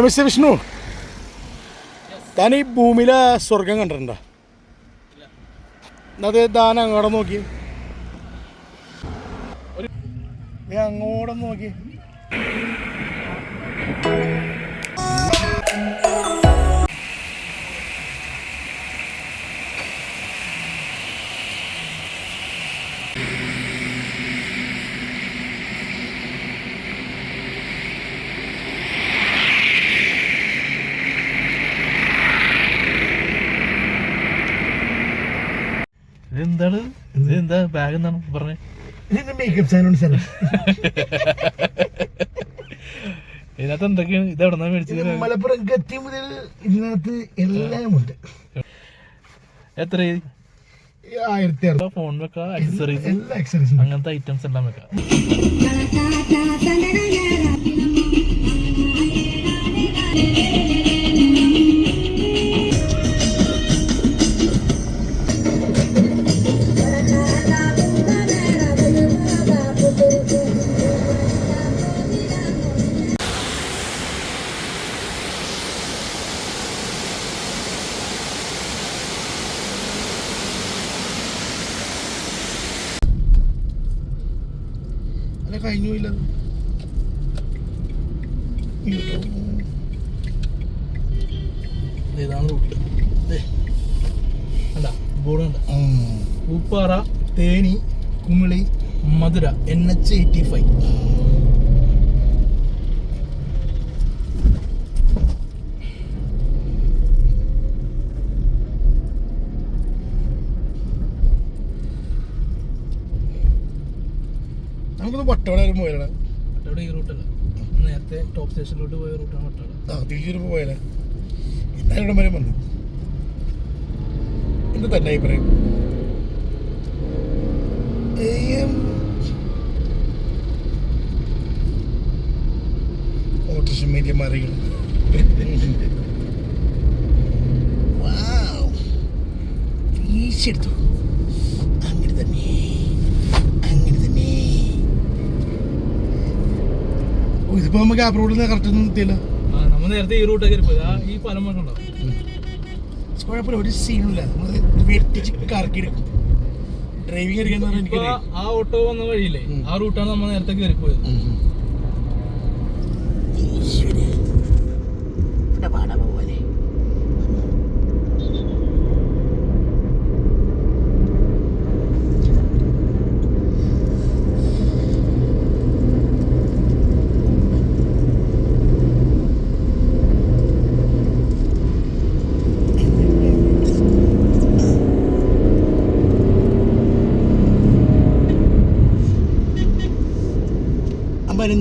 Mister Vishnu, താൻ ഈ ഭൂമിയിലെ സ്വർഗം കണ്ടിട്ടുണ്ടോ? അത് താൻ അങ്ങോട്ട് നോക്കി, അങ്ങോട്ട് നോക്കി. എന്താണ് എന്താ ബാഗ് എന്താണ് പറഞ്ഞേ? മേക്കപ്പ് സാധനമാണ് സാർ. ഇതിനകത്ത് എന്തൊക്കെയാണ്? ഇത് എവിടെ നിന്നാണ് മേടിച്ചത്? മലപ്പുറം കത്തി മുതൽ ഇതിനകത്ത് എല്ലാം ഉണ്ട്. എത്ര? 1600. ഫോൺ വെക്കാം, അക്സസറീസ്, അങ്ങനത്തെ ഐറ്റംസ് എല്ലാം വെക്കാം. കഴിഞ്ഞില്ല. ഇതാണ് റൂട്ട്. കണ്ട ബോർഡ് കണ്ട? പൂപ്പാറ, തേനി, കുമിളി, മധുര, NH85. നമുക്കൊന്ന് വട്ടവട പോയാലേ? വട്ടവട ഈ റൂട്ടല്ല, നേരത്തെ ടോപ്പ് സ്റ്റേഷനിലോട്ട് പോയ റൂട്ടാണ് വട്ടവട. തിരിച്ചു പോയാലേ? ഇന്നലെ ഇവിടെ വരെ വന്നു. എന്ത് തന്നെ അഭിപ്രായം? ഓട്ടോറിക്ഷ മീഡിയ മാറികൾ. വീശെടുത്തു. അങ്ങനെ തന്നെ, അങ്ങനെ തന്നെ. ഇതിപ്പോ നമുക്ക് ആ റോഡിൽ നിന്ന് കറക്റ്റ് ഒന്നും എത്തിയല്ലോ. നമ്മൾ നേരത്തെ ഈ റൂട്ടൊക്കെ പോയി. ഈ പാലം വേണ്ടോ? കുഴപ്പമില്ല, ഒരു സീനുമില്ല. നമ്മൾ വെട്ടിച്ച് കറക്കിയെടുക്കും. ഡ്രൈവിംഗ് അറിയാന്ന് എനിക്ക്. ആ ഓട്ടോ വന്ന വഴിയില്ലേ, ആ റൂട്ടാണ് നമ്മൾ നേരത്തെ കയറിപ്പോയത്.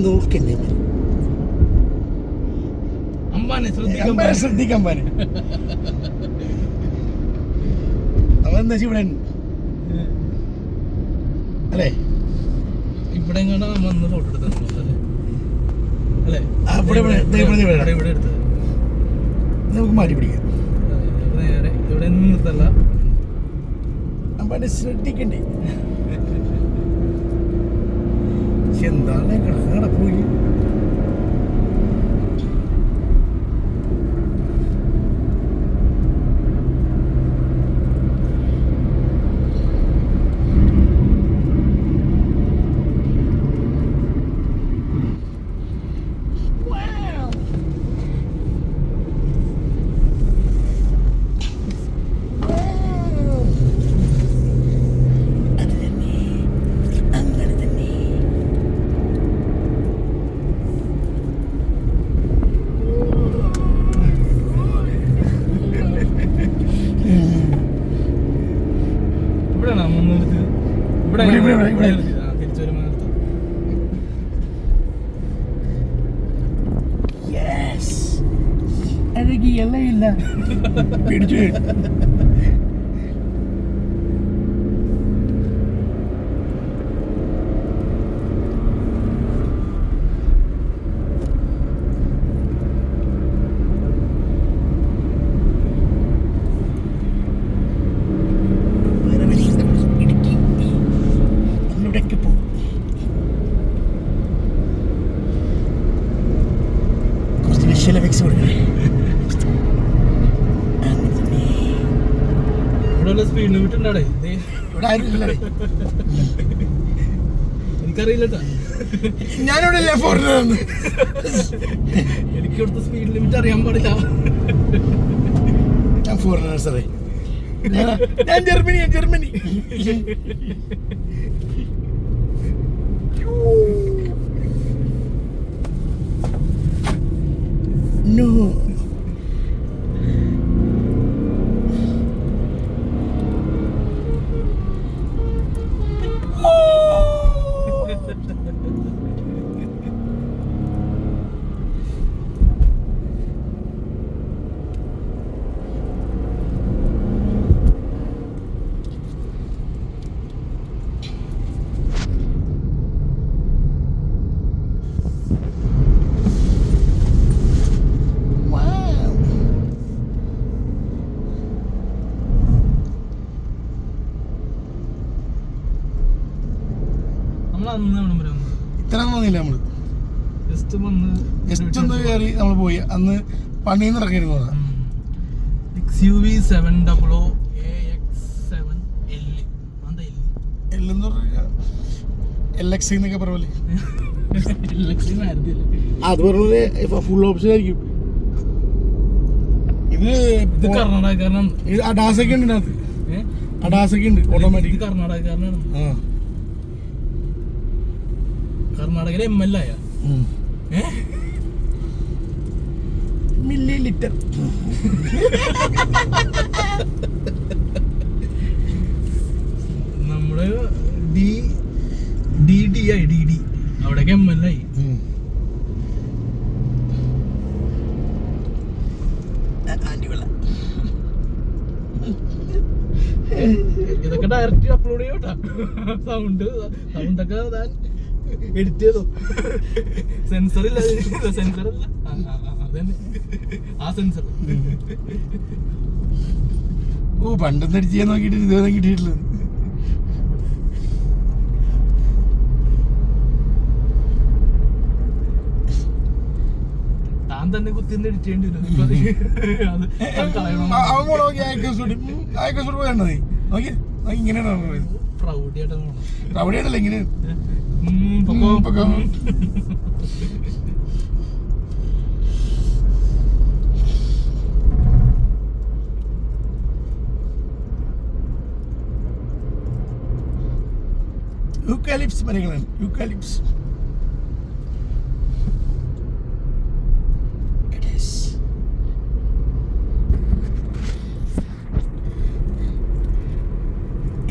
നോക്കണ്ടേ ശ്രദ്ധിക്കാൻ പാന്. അവരെന്താ ഇവിടെ അല്ലേ? ഇവിടെ വന്ന് ഫോട്ടോ എടുത്തത് അല്ലേ? ഇവിടെ എടുത്തത് നമുക്ക് മാറ്റി പിടിക്കാം. നേരെ ഇവിടെ ഒന്നും നിർത്തല്ല. അമ്മനെ ശ്രദ്ധിക്കണ്ടേ? എന്താണ് കിടക്കട പോയി? ഇല്ല പിടിച്ചു. Efects ഇവിടെ സ്പീഡ് ലിമിറ്റ് ഉണ്ടാടേ ഇവിടെ ആരും ഇല്ലടേ. എനിക്കറിയില്ലട്ടാ. ഞാനിവിടെ ഇല്ല ഫോറിനർ. എനിക്ക് ഇവിടുത്തെ സ്പീഡ് ലിമിറ്റ് അറിയാൻ പാടില്ല. ഞാൻ ഫോറിനർ സാറേ. ഞാൻ ജർമ്മനി. No. ഇത്ര വന്നില്ല നമ്മള്. ജസ്റ്റ് ഒന്ന് കയറി നമ്മൾ പോയി. അന്ന് പണിയിൽ നിന്ന് ഇറങ്ങിയിരുന്നതാ. LX എന്നൊക്കെ പറയല്ലേ. അത് പറഞ്ഞ ഫുൾ ഓപ്ഷൻ ആയിരിക്കും. ഇത് കർണാടകക്കാരനാണ്. അഡാസൊക്കെ ഉണ്ട് ഇതിനകത്ത്. അഡാസൊക്കെ ഉണ്ട് ഓട്ടോമാറ്റിക്. കർണാടകക്കാരനാണ്. കർണാടകയിലെ ML ആയ മില്ലി ലിറ്റർ. നമ്മള് DD അവിടേക്ക് ML ആയി. ഇതൊക്കെ ഡയറക്റ്റ് അപ്ലോഡ് ചെയ്യോട്ടാ. സൗണ്ടൊക്കെ ഞാൻ എഡിറ്റ് ചെയ്തോ. സെൻസറില്ല. സെൻസറല്ല, അതന്നെ ആ സെൻസർ. പണ്ടൊന്നും എഡിറ്റ് ചെയ്യാൻ നോക്കിയിട്ട് ഇതുവരെ കിട്ടിയിട്ടില്ല. താൻ തന്നെ കുത്തിന്ന് എഡിറ്റ് ചെയ്യേണ്ടി വരും. ഇങ്ങനെയാണ് പ്രൗഡിയായിട്ടല്ല ഇങ്ങനെ. യൂക്കാലിപ്സ് മരങ്ങളാണ്. യൂക്കാലിപ്സ്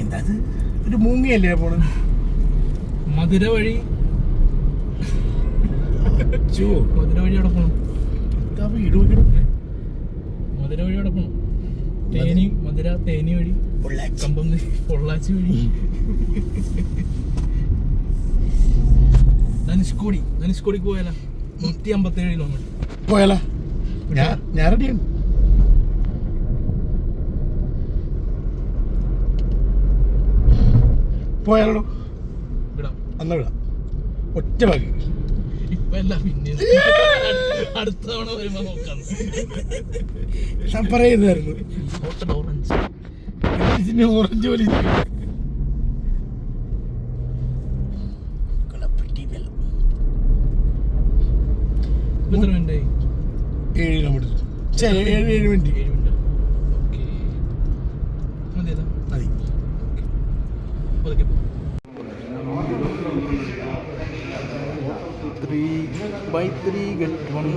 എന്താ ഒരു മൂങ്ങയല്ലേ പോണത്? മധുര വഴി അവിടെ പോണം. മധുര വഴി അവിടെ പോണം. മധുര തേനി വഴി പൊള്ളാച്ചി വഴി ധനുഷ്കോടിക്ക് പോയാലോ? 157 കിലോമീറ്റർ പോയാലോ? ഞാൻ റെഡിയാണ്. പോയാലോ? അന്ന് വിടാം. ഒറ്റ ബാക്കി. ഇപ്പൊ അല്ല, പിന്നെ അടുത്ത തവണ വരുമ്പോ നോക്കാം. ഞാൻ പറയുന്നതായിരുന്നു ഓറഞ്ച് പോലെ. 7 കിലോമീറ്റർ. 7 മിനിറ്റ്. മതി. 3/3 get 1.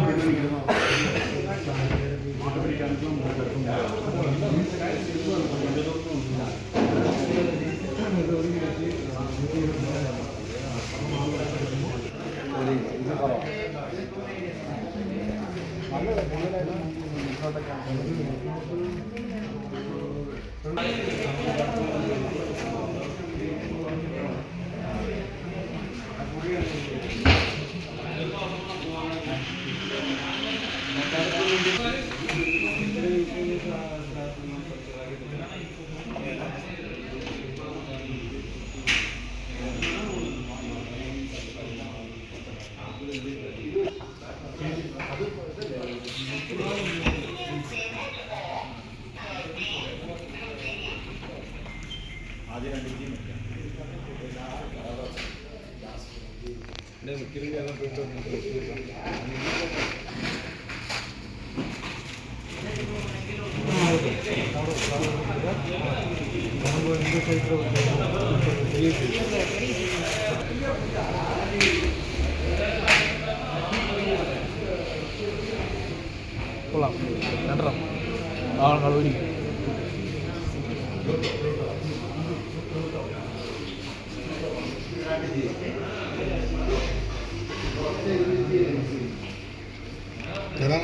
കൊള്ളാം രണ്ടെണ്ണം ആളുകൾ ഒരു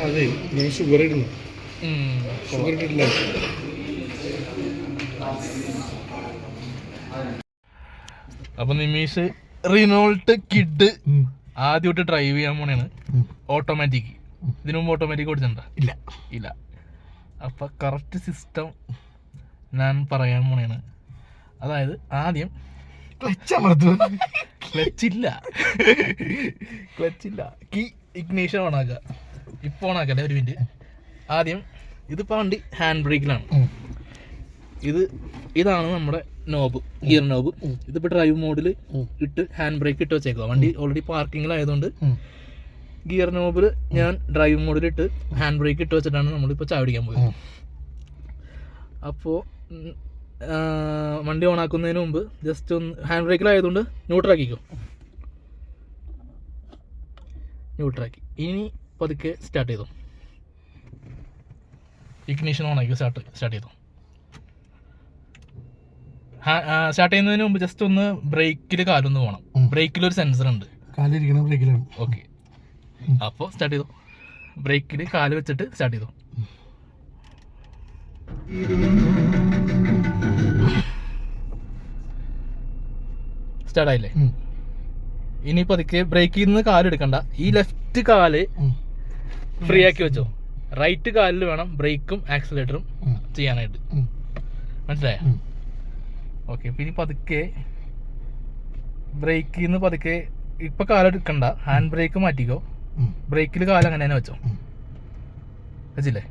അതെ ഞാൻ ഷുഗർ ഇടുന്നു ഷുഗർ ഇട്ടിട്ടില്ല. അപ്പൊ നിമീഷ് റിനോൾട്ട് കിഡ് ആദ്യമായിട്ട് ഡ്രൈവ് ചെയ്യാൻ പോണേണ് ഓട്ടോമാറ്റിക്. ഇതിനു മുമ്പ് ഓട്ടോമാറ്റിക് ഓടിച്ചിട്ടുണ്ടോ? ഇല്ല ഇല്ല. അപ്പൊ കറക്റ്റ് സിസ്റ്റം ഞാൻ പറയാൻ പോണേണ്. അതായത് ആദ്യം ക്ലച്ചില്ല കീ ഇഗ്നീഷൻ ഓണാക്കുക. ഇപ്പൊ ഓണാക്കല്ലേ ഒരു മിനിറ്റ്. ആദ്യം ഇതിപ്പോ വണ്ടി ഹാൻഡ് ബ്രേക്കിലാണ്. ഇതാണ് നമ്മുടെ നോബ്, ഗിയർ നോബ്. ഇതിപ്പോ ഡ്രൈവ് മോഡിൽ ഇട്ട് ഹാൻഡ് ബ്രേക്ക് ഇട്ട് വെച്ചേക്കുക. വണ്ടി ഓൾറെഡി പാർക്കിങ്ങിലായതുകൊണ്ട് ഗിയർ നോബിൽ ഞാൻ ഡ്രൈവ് മോഡിലിട്ട് ഹാൻഡ് ബ്രേക്ക് ഇട്ട് വെച്ചിട്ടാണ് നമ്മളിപ്പോൾ ചാടിക്കാൻ പോയത്. അപ്പോൾ വണ്ടി ഓൺ ആക്കുന്നതിന് മുമ്പ് ജസ്റ്റ് ഒന്ന് ഹാൻഡ് ബ്രേക്കിലായതുകൊണ്ട് ന്യൂട്രാക്കിക്കോ. ന്യൂട്രാക്കി. ഇനി പതുക്കെ സ്റ്റാർട്ട് ചെയ്തോ. ഇഗ്നിഷൻ ഓൺ ആക്കി സ്റ്റാർട്ട് ചെയ്തോ. സ്റ്റാർട്ട് ചെയ്യുന്നതിന് മുമ്പ് ജസ്റ്റ് ഒന്ന് ബ്രേക്കിൽ കാലൊന്ന് പോകണം. ബ്രേക്കിലൊരു സെൻസർ ഉണ്ട്. കാലിരിക്കണം ബ്രേക്കിലാണ്. ഓക്കെ, അപ്പോൾ സ്റ്റാർട്ട് ചെയ്തോ. ബ്രേക്കിൽ കാല് വെച്ചിട്ട് സ്റ്റാർട്ട് ചെയ്തോ. സ്റ്റാർട്ടായില്ലേ? ഇനി പതുക്കെ ബ്രേക്കിൽ നിന്ന് കാലെടുക്കണ്ട. ഈ ലെഫ്റ്റ് കാല് ഫ്രീ ആക്കി വെച്ചോ. റൈറ്റ് കാലിൽ വേണം ബ്രേക്കും ആക്സിലേറ്ററും ചെയ്യാനായിട്ട്. മനസ്സിലായോ? ഓക്കെ. പിന്നെ പതുക്കെ ബ്രേക്കിൽ നിന്ന് പതുക്കെ ഇപ്പൊ കാലെടുക്കണ്ട, ഹാൻഡ് ബ്രേക്ക് മാറ്റിക്കോ. ബ്രേക്കിൽ കാല് അങ്ങനെ തന്നെ വെച്ചോ. വെച്ചില്ലേ?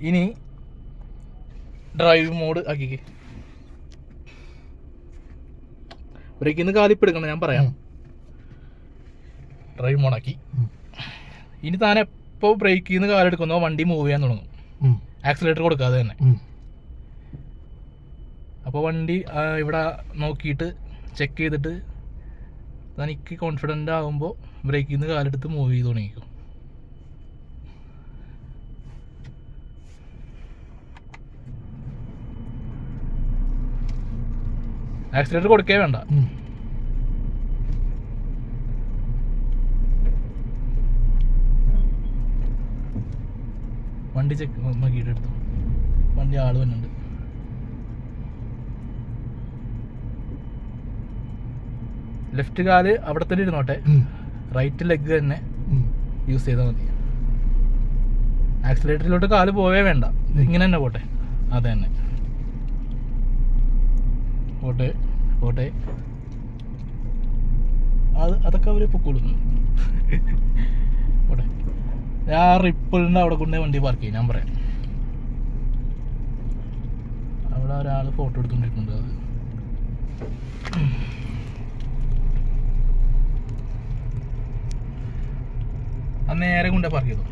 ഇനി ഡ്രൈവ് മോഡ് ആക്കിക്ക്. ബ്രേക്കിൽ നിന്ന് കാലിപ്പ് എടുക്കണം, ഞാൻ പറയാം. ഡ്രൈവ് മോഡാക്കി. ഇനി താൻ എപ്പോൾ ബ്രേക്കിൽ നിന്ന് കാലെടുക്കുന്നോ വണ്ടി മൂവ് ചെയ്യാൻ തുടങ്ങും, ആക്സിലേറ്റർ കൊടുക്കാതെ തന്നെ. അപ്പോൾ വണ്ടി ഇവിടെ നോക്കിയിട്ട് ചെക്ക് ചെയ്തിട്ട് തനിക്ക് കോൺഫിഡൻ്റ് ആകുമ്പോൾ ബ്രേക്കിൽ നിന്ന് കാലെടുത്ത് മൂവ് ചെയ്ത് തുടങ്ങിക്കും. ആക്സിലേറ്റർ കൊടുക്കേ വേണ്ട. വണ്ടി ചെക്ക് നോക്കിയിട്ട് എടുത്തു. വണ്ടി ആള് വന്നുണ്ട്. ലെഫ്റ്റ് കാല് അവിടെ തന്നെ ഇരുന്നോട്ടെ, റൈറ്റ് ലെഗ് തന്നെ യൂസ് ചെയ്താൽ മതി. ആക്സിലേറ്ററിലോട്ട് കാല് പോവേ വേണ്ട, ഇങ്ങനെ തന്നെ പോട്ടെ. അത് തന്നെ പോട്ടെ പോട്ടെ. അതൊക്കെ അവർ പൊക്കോളുന്നു. പോട്ടെ. ആ റിപ്പിളിൻ്റെ അവിടെ കൊണ്ടേ വണ്ടി പാർക്ക് ചെയ്യും. ഞാൻ പറയാം, അവിടെ ഒരാൾ ഫോട്ടോ എടുത്തുകൊണ്ടിരിക്കുന്നുണ്ട്. അത് നേരെ കൊണ്ടേ പാർക്ക് ചെയ്തു.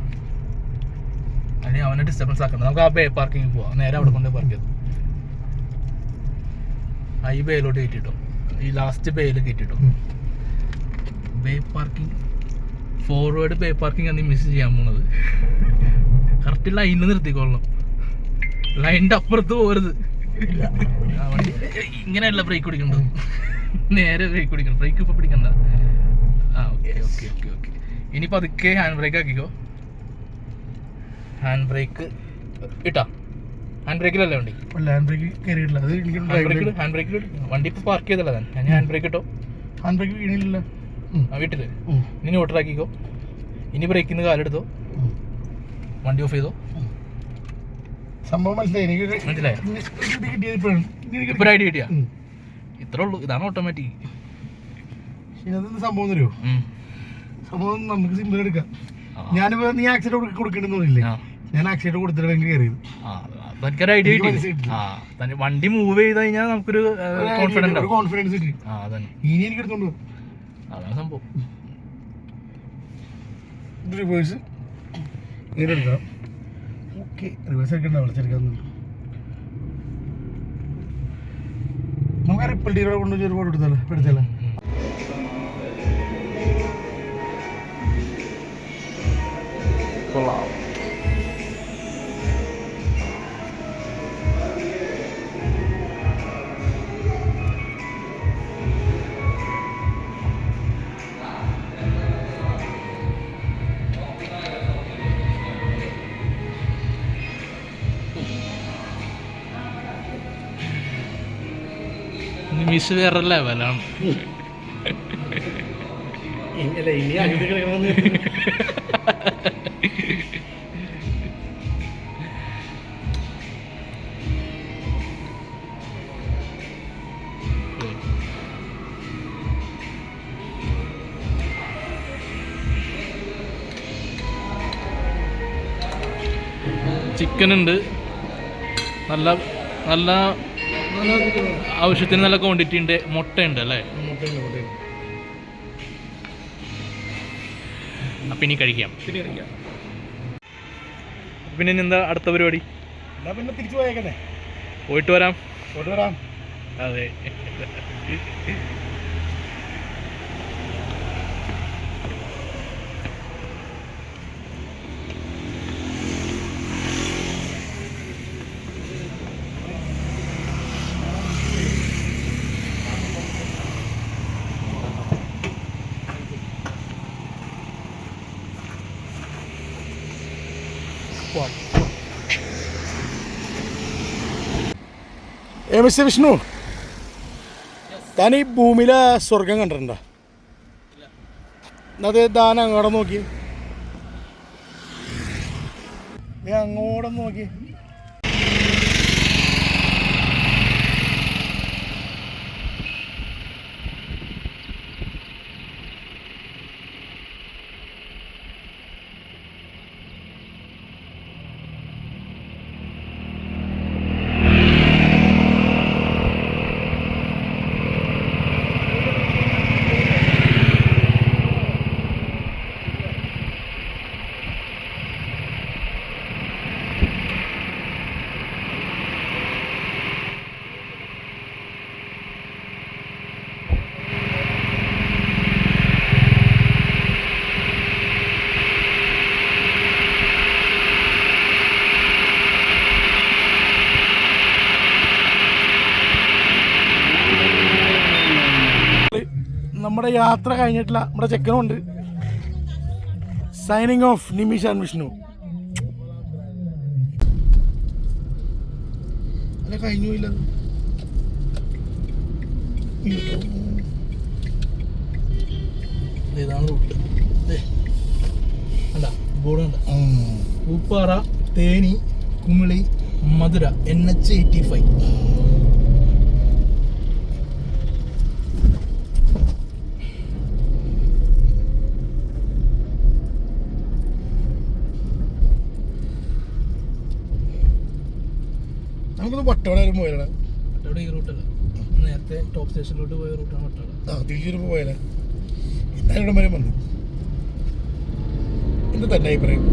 അല്ലെങ്കിൽ അവനെ ഡിസ്റ്റർബൻസ് ആക്കണം. നമുക്ക് ആ ബേ പാർക്കിങ്ങിൽ പോവാം. നേരെ അവിടെ കൊണ്ടേ പാർക്ക് ചെയ്തു. ഈ ബേയിലോട്ട് കയറ്റിട്ടോ, ഈ ലാസ്റ്റ് ബേയിൽ കയറ്റിട്ടോ. Bay parking, forward bay parking ആണ് മിസ് ചെയ്യാൻ പോണത്. കറക്റ്റ് ലൈനിൽ നിർത്തിക്കൊള്ളണം, ലൈനിൻ്റെ അപ്പുറത്ത് പോകരുത്. വണ്ടി ഇങ്ങനെയല്ല ബ്രേക്ക് പിടിക്കേണ്ടത്, നേരെ ബ്രേക്ക് പിടിക്കണം. ബ്രേക്ക് ഇപ്പോൾ പിടിക്കണ്ട. Okay okay okay okay. ഇനി പതുക്കെ ഹാൻഡ് ബ്രേക്ക് ആക്കിക്കോ. ഹാൻഡ് ബ്രേക്ക് ഇട്ടാ. ഹാൻഡ് ബ്രേക്കിലല്ലേ വണ്ടി? ഹാൻഡ് ബ്രേക്ക് കയറിയിട്ടില്ല. അത് ഹാൻഡ് ബ്രേക്കിൽ വണ്ടി ഇപ്പോൾ പാർക്ക് ചെയ്തല്ല ഞാൻ ഹാൻഡ് ബ്രേക്ക് ഇട്ടോ. ഹാൻഡ് ബ്രേക്ക് വീണില്ല വീട്ടില്. ഇനി ന്യൂട്രാക്കിക്കോ. ഇനി ബ്രേക്കിൽ നിന്ന് കാലെടുത്തോ, വണ്ടി ഓഫ് ചെയ്തോ. സംഭവം മനസ്സിലായി. ഇപ്പൊ ഐഡിയ കിട്ടിയാ? ഇത്രേ ഉള്ളൂ. ഇതാണ് ഓട്ടോമാറ്റിക്. സംഭവം തരുമോ? സംഭവം നമുക്ക് സിമ്പിൾ എടുക്കാം. ഞാനിപ്പോ നീ ആക്സിഡന്റ് കൊടുക്കണ്ടെന്നില്ലേ, ഞാൻ ആക്സിഡന്റ് കൊടുത്തിട്ട് ഭയങ്കര കയറിയത്. എനിക്കൊരു ഐഡിയ കിട്ടി. വണ്ടി മൂവ് ചെയ്ത് കഴിഞ്ഞാൽ നമുക്കൊരു കോൺഫിഡൻസ് കിട്ടി. ഇനി എനിക്ക് എടുത്തോണ്ട് അതാണ് സംഭവം. റിവേഴ്സ് ഇങ്ങനെ എടുക്കാം. ഓക്കെ, റിവേഴ്സ് എടുക്കണ്ട, വിളിച്ചെടുക്കാന്നുണ്ട്. നമുക്ക് ആ റിപ്പിൾ ടീയുടെ കൊണ്ട് ഒരു ഫോട്ടോ എടുത്താലോ, എടുത്താലോ? മിസ് വേറെ ലെവലാണ്. ചിക്കൻ ഉണ്ട്, നല്ല നല്ല ആവശ്യത്തിന് നല്ല ക്വാണ്ടിറ്റി ഉണ്ട്. മുട്ടയുണ്ട് അല്ലേ? അപ്പം ഇനി കഴിക്കാം. പിന്നെ എന്താ അടുത്ത പരിപാടി? പിന്നെ തിരിച്ചു പോയേക്കന്നെ, പോയിട്ട് വരാം. അതെ. മിസ്റ്റർ വിഷ്ണു, താൻ ഈ ഭൂമിയിലെ സ്വർഗം കണ്ടിട്ടുണ്ടോ? അത് താൻ അങ്ങോട്ട് നോക്കി, നീ അങ്ങോട്ട് നോക്കി. നമ്മുടെ യാത്ര കഴിഞ്ഞിട്ടില്ല, നമ്മുടെ ചെക്കനുണ്ട്. Signing off, Nimish and Vishnu. അല്ല കഴിഞ്ഞു ഇല്ല, ഇതാണ് റൂട്ട്. അല്ല ബോർഡ് കണ്ട, പൂപ്പാറ, തേനി, കുമിളി, മധുര, NH85. നമുക്കൊന്ന് വട്ടവട പോയാലോ? വട്ടവട ഈ റൂട്ടല്ല, നേരത്തെ ടോപ്പ് സ്റ്റേഷനിലോട്ട് പോയ റൂട്ടാണ് വട്ടവട. തിരിച്ചു പോയാലേ? എന്നാലും ഇവിടം വരെ വന്നു. എന്ത് തന്നെ അഭിപ്രായം?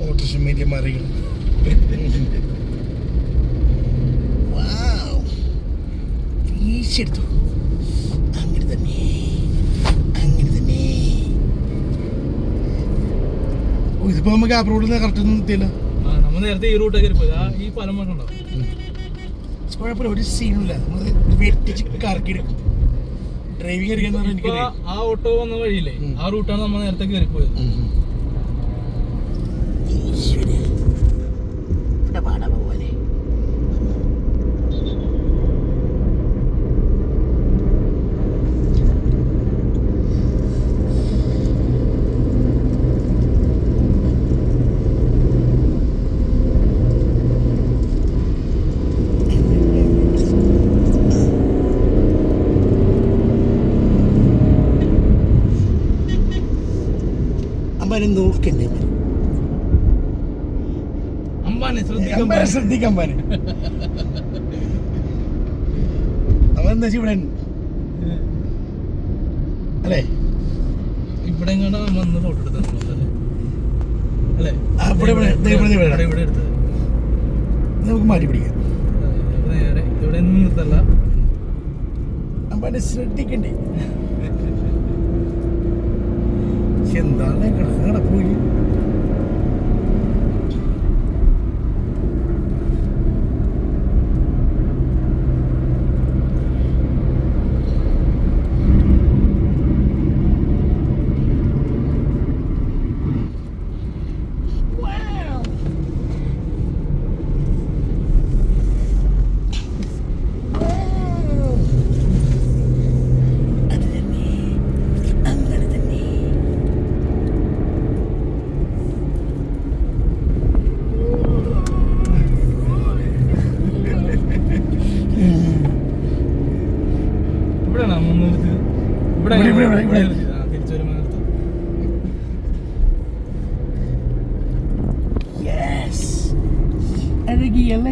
ഓട്ടോറിക്ഷ മീഡിയ മാറികൾ. വീശെടുത്തു. അങ്ങനെ തന്നെ, അങ്ങനെ തന്നെ. ഇതിപ്പോ നമുക്ക് ആ റോഡിൽ നിന്ന് കറക്റ്റ് ഒന്നും എത്തിയില്ല. നമ്മൾ നേരത്തെ ഈ റൂട്ടൊക്കെ പോയി, ഈ പലം വേണ്ടോ? കുഴപ്പമില്ല, ഒരു സീനുമില്ല. നമ്മൾ വെട്ടിച്ച് കറക്കിയെടുക്കും. ഡ്രൈവിംഗ് അറിയാന്ന് എനിക്ക് ആ ഓട്ടോ വന്ന വഴിയില്ലേ, ആ റൂട്ടാണ് നമ്മൾ നേരത്തെ കയറിപ്പോയത്. അമ്പാനെ നോക്കണ്ടേ, അമ്പാനെ അമ്പാനെ ശ്രദ്ധിക്കാം. അമ്പാനെ അവൻ ഇവിടെ അല്ലേ, ഇവിടെ എങ്ങനെ വന്ന് ഫോട്ടോ എടുത്തത് അല്ലേ? ഇവിടെ എടുത്തത് നമുക്ക് മാറ്റി പിടിക്കാം. നേരെ ഇവിടെ ഒന്നും നിർത്തല്ല, അമ്പാനെ ശ്രദ്ധിക്കണ്ടേ. എന്താണ് കിടപ്പോയി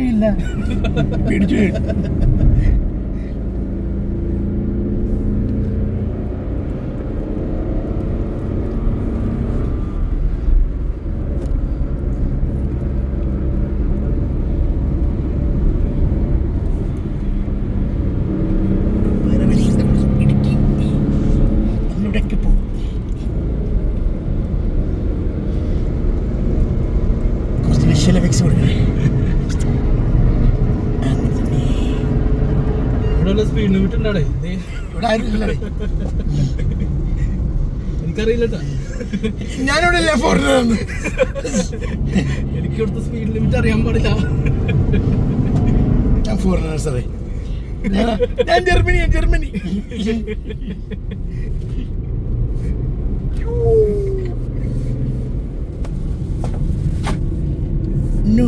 ഇല്ല പിടിച്ചു. ഫിക്സ് കൊടുക്കണേ. സ്പീഡ് ലിമിറ്റ് ഉണ്ടാടേ, ഇവിടെ ആരും ഇല്ലേ? എനിക്കറിയില്ലട്ടാ, ഞാനിവിടെ ഫോറിനർ. എനിക്ക് ഇവിടുത്തെ സ്പീഡ് ലിമിറ്റ് അറിയാൻ പാടില്ല. ഞാൻ ഫോറിനർ സാറേ, ഞാൻ ജർമ്മനി. No.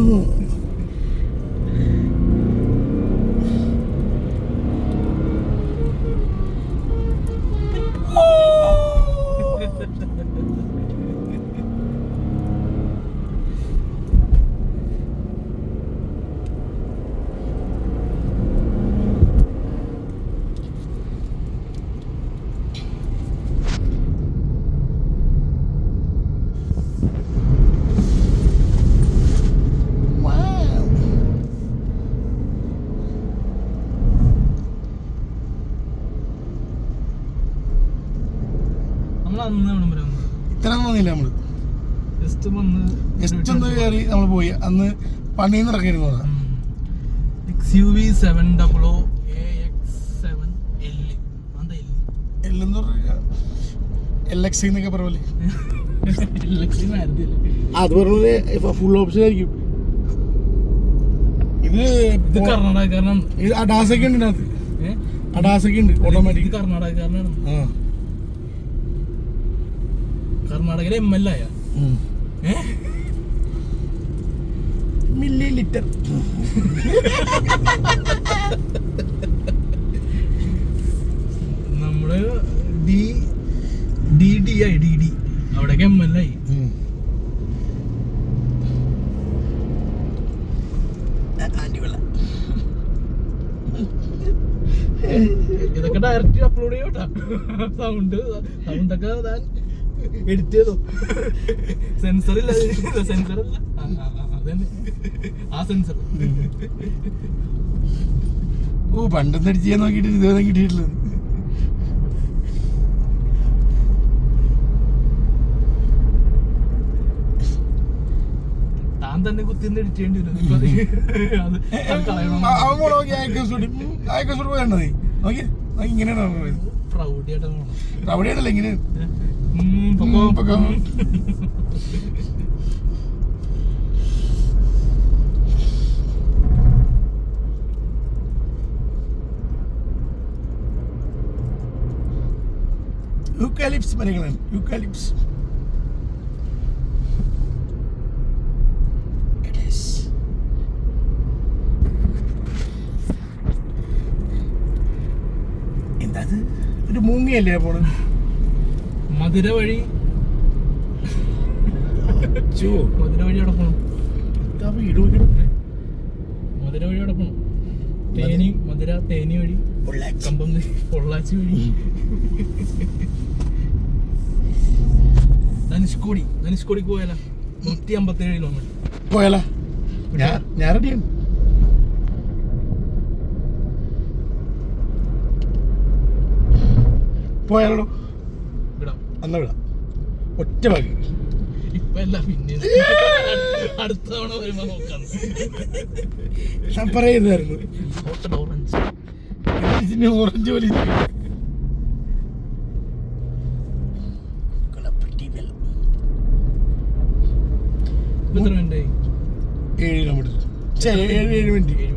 ഇത്ര വന്നില്ല, നമ്മള് ജസ്റ്റ് ഒന്ന് കയറി നമ്മൾ പോയി. അന്ന് പണിയിൽ നിന്ന് ഇറങ്ങിയിരുന്നതാ. LX എന്നൊക്കെ പറയല്ലേ, അത് പറഞ്ഞ ഫുൾ ഓപ്ഷൻ ആയിരിക്കും. ഇത് കർണാടകക്കാരനാണ്. ഇത് അഡാസൊക്കെ ഉണ്ട്, ഇതിനകത്ത് അഡാസൊക്കെ ഉണ്ട് ഓട്ടോമാറ്റിക്. കർണാടകക്കാരനാണ്. കർണാടകയിലെ ML ആയ മില്ലി ലിറ്റർ. നമ്മള് DD അവിടേക്ക് ML ആയി. ഇതൊക്കെ ഡയറക്റ്റ് അപ്ലോഡ് ചെയ്യോട്ടാ. സൗണ്ടൊക്കെ ഞാൻ എഡിറ്റ് ചെയ്തോ. സെൻസറില്ല, സെൻസറല്ല, അതന്നെ ആ സെൻസർ. പണ്ടൊന്നും എഡിറ്റ് ചെയ്യാൻ നോക്കിയിട്ട് ഇതുവരെ കിട്ടിയിട്ടില്ല. താൻ തന്നെ കുത്തിന്ന് എഡിറ്റ് ചെയ്യേണ്ടി വരും. ഇങ്ങനെയാണ് പ്രൗഡിയായിട്ടല്ല, ഇങ്ങനെ യൂക്കാലിപ്സ് മരങ്ങളാണ്. യൂക്കാലിപ്സ് എന്താ ഒരു മൂങ്ങയല്ലേ പോണ്? മധുര വഴി മധുര വഴി അവിടെ പോകണം. വീട് നോക്കണം. മധുര വഴി അവിടെ പോകണം. തേനി മധുര തേനി വഴി കമ്പം പൊള്ളാച്ചി വഴി ധനുഷ്കോടിക്ക് പോയാലോ? 157 കിലോമീറ്റർ പോയാലോ? ഞാൻ റെഡിയാണ്. പോയാലോ? വിടാം. എന്നാ വിടാം. ഒറ്റ ബാക്കി. ഇപ്പൊ അല്ല, പിന്നെ അടുത്ത തവണ വരുമ്പോ നോക്കാം. ഞാൻ പറയുന്നതായിരുന്നു ഹോട്ടൽ ഓറഞ്ച് ഓറഞ്ച് പോലെ എത്ര മിനിറ്റായി? 7 കിലോമീറ്റർ 7 മിനിറ്റ്.